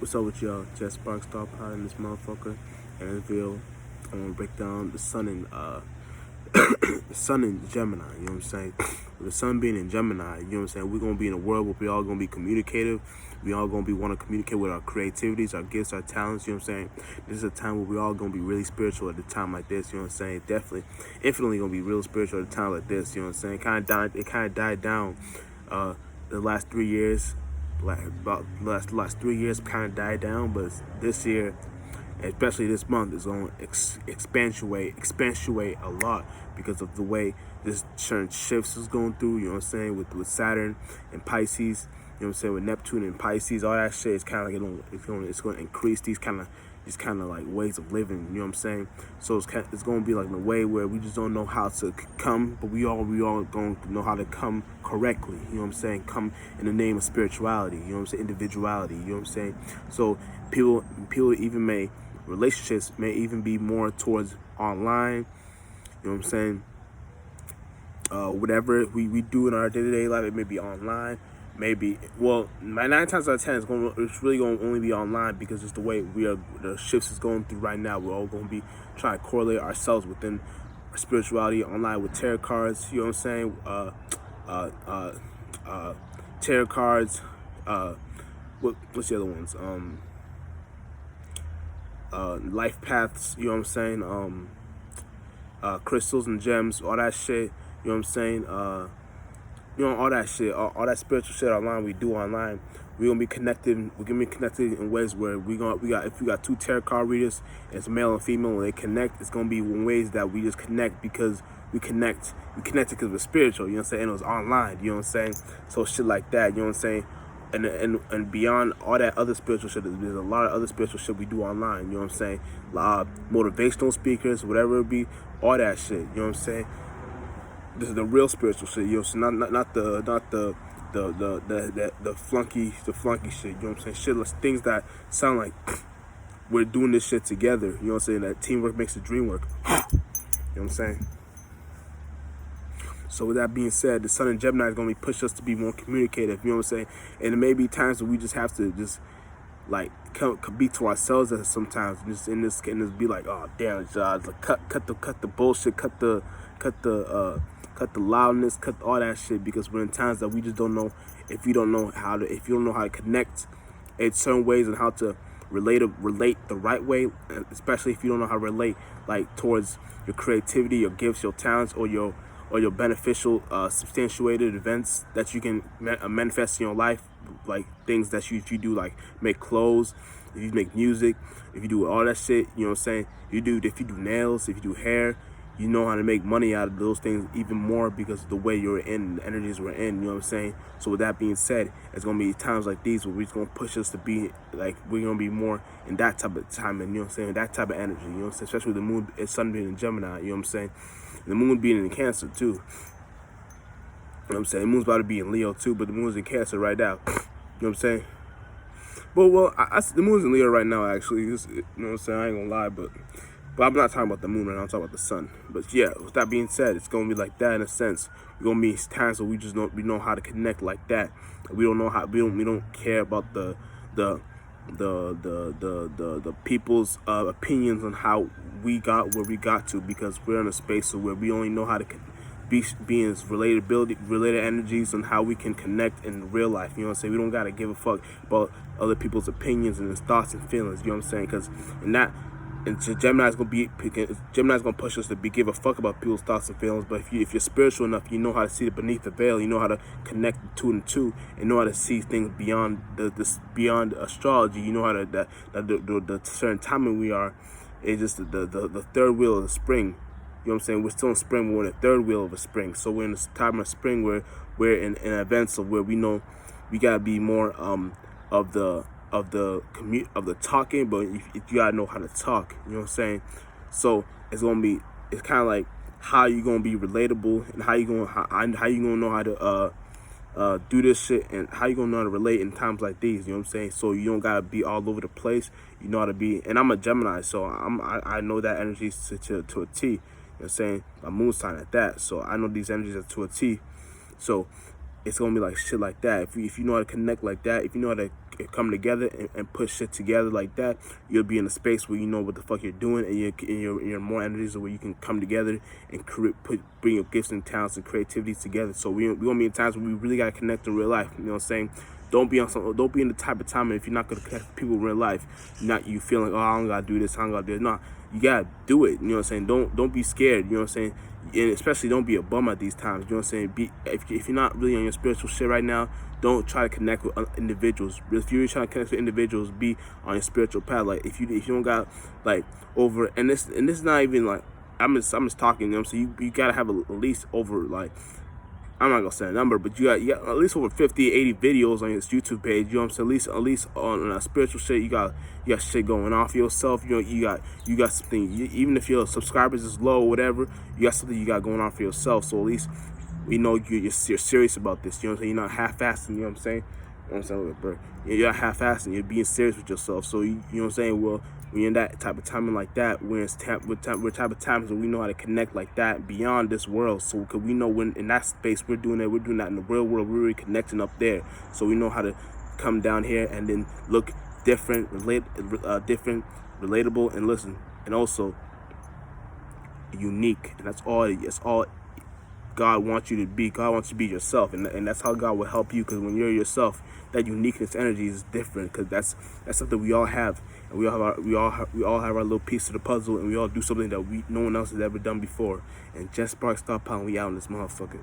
What's up with y'all? Just Spark Star Pod in this motherfucker. And reveal I'm gonna break down the sun and the sun in Gemini, you know what I'm saying? With the sun being in Gemini, you know what I'm saying? We're gonna be in a world where we all gonna be communicative. We all gonna be want to communicate with our creativities, our gifts, our talents, you know what I'm saying? This is a time where we all gonna be really spiritual at a time like this, you know what I'm saying? Definitely, infinitely gonna be real spiritual at a time like this, you know what I'm saying? It kinda died down the last 3 years. Like about the last 3 years kind of died down, but this year, especially this month, is going to expansuate a lot because of the way this certain shifts is going through. You know what I'm saying, with Saturn and Pisces. You know what I'm saying, with Neptune and Pisces, all that shit is kind of like it's going to increase these kind of like ways of living. You know what I'm saying? So it's going to be like in a way where we just don't know how to come, but we all going to know how to come correctly. You know what I'm saying? Come in the name of spirituality. You know what I'm saying? Individuality. You know what I'm saying? So people even relationships may even be more towards online. You know what I'm saying? Whatever we do in our day-to-day life, it may be online. Maybe, well, 9 times out of 10, it's really going to only be online because it's the way the shifts is going through right now. We're all going to be trying to correlate ourselves within our spirituality online with tarot cards. You know what I'm saying? Tarot cards. What's the other ones? Life paths. You know what I'm saying? Crystals and gems, all that shit. You know what I'm saying? All that shit, all that spiritual shit online we do online. We're gonna be connected. We're gonna be connected in ways where if we got two tarot card readers, and it's male and female, when they connect, it's gonna be in ways that we just connect because we connected because we're spiritual. You know what I'm saying? And it was online. You know what I'm saying? So shit like that. You know what I'm saying? And beyond all that other spiritual shit, there's a lot of other spiritual shit we do online. You know what I'm saying? Motivational speakers, whatever it be, all that shit. You know what I'm saying? This is the real spiritual shit, you know, not the flunky shit, you know what I'm saying? Shit, things that sound like we're doing this shit together, you know what I'm saying? That teamwork makes the dream work. You know what I'm saying? So with that being said, the sun in Gemini is gonna push us to be more communicative, you know what I'm saying? And there may be times where we just have to just like be to ourselves at sometimes, just in this be like, oh damn, like cut the bullshit, cut the loudness, cut all that shit, because we're in times that we just don't know if you don't know how to connect in certain ways and how to relate the right way, especially if you don't know how to relate like towards your creativity, your gifts, your talents, or your beneficial substantiated events that you can manifest in your life, like things that if you do, like make clothes, if you make music, if you do all that shit, you know what I'm saying? If you do nails, if you do hair, you know how to make money out of those things even more because of the way you're in, the energies we're in, you know what I'm saying? So with that being said, it's going to be times like these where we're going to push us to be, like, we're going to be more in that type of time, and you know what I'm saying? That type of energy, you know what I'm saying? Especially with the moon, it's sun being in Gemini, you know what I'm saying? And the moon being in Cancer, too. You know what I'm saying? The moon's about to be in Leo, too, but the moon's in Cancer right now. You know what I'm saying? Well, the moon's in Leo right now, actually. You know what I'm saying? I ain't going to lie, but I'm not talking about the moon right now, I'm talking about the sun. But yeah, with that being said, it's gonna be like that in a sense. We're gonna be times where we know how to connect like that. We don't care about the people's opinions on how we got where we got to, because we're in a space where we only know how to be in related energies and how we can connect in real life. You know what I'm saying? We don't gotta give a fuck about other people's opinions and thoughts and feelings. You know what I'm saying? Because Gemini's gonna push us to give a fuck about people's thoughts and feelings. But if you're spiritual enough, you know how to see beneath the veil. You know how to connect the two and two, and know how to see things beyond beyond astrology. You know how to the certain timing we are. It's just the third wheel of the spring. You know what I'm saying? We're still in spring. We're in the third wheel of a spring. So we're in this time of spring where we're in events of where we know we gotta be more of the talking, but you gotta know how to talk. You know what I'm saying? So it's kind of like how you gonna be relatable, and how you gonna know how to do this shit, and how you gonna know how to relate in times like these. You know what I'm saying? So you don't gotta be all over the place. You know how to be, and I'm a Gemini, so I know that energy to a T. You know what I'm saying? My moon sign at that, so I know these energies to a T. So it's gonna be like shit like that. If you know how to connect like that, if you know how to come together and put shit together like that, you'll be in a space where you know what the fuck you're doing, and you're more energies where you can come together and bring your gifts and talents and creativity together. So we gonna be in times where we really gotta connect in real life. You know what I'm saying? Don't be in the type of time, and if you're not gonna connect with people in real life, you feel like, oh, I don't gotta do this, I don't gotta do this. No, you gotta do it. You know what I'm saying? Don't be scared. You know what I'm saying? And especially don't be a bum at these times. You know what I'm saying? If you're not really on your spiritual shit right now, don't try to connect with individuals. If you're trying to connect with individuals, be on your spiritual path. Like if you don't got like over, and this is not even like I'm just talking. You know what I'm saying? You gotta have at least over, like, I'm not gonna say a number, but you got at least over 50, 80 videos on your YouTube page. You know what I'm saying? At least on a spiritual shit, you got shit going on for yourself. You know, you got something. Even if your subscribers is low or whatever, you got something you got going on for yourself. So at least we know you're serious about this. You know what I'm saying? You're not half-assing. You know what I'm saying? You know what I'm saying, bro? You're not half-assing. You're being serious with yourself. So you know what I'm saying? Well, when you're in that type of timing like that, we're type of times when we know how to connect like that beyond this world. So because we know when in that space we're doing that in the real world. We're really connecting up there. So we know how to come down here and then look different, relatable, and listen, and also unique. And that's all God wants you to be. God wants you to be yourself, and that's how God will help you. Because when you're yourself, that uniqueness energy is different. Because that's something we all have, and we all have our little piece of the puzzle, and we all do something that no one else has ever done before. And just Spark Star Pound, we out in this motherfucker.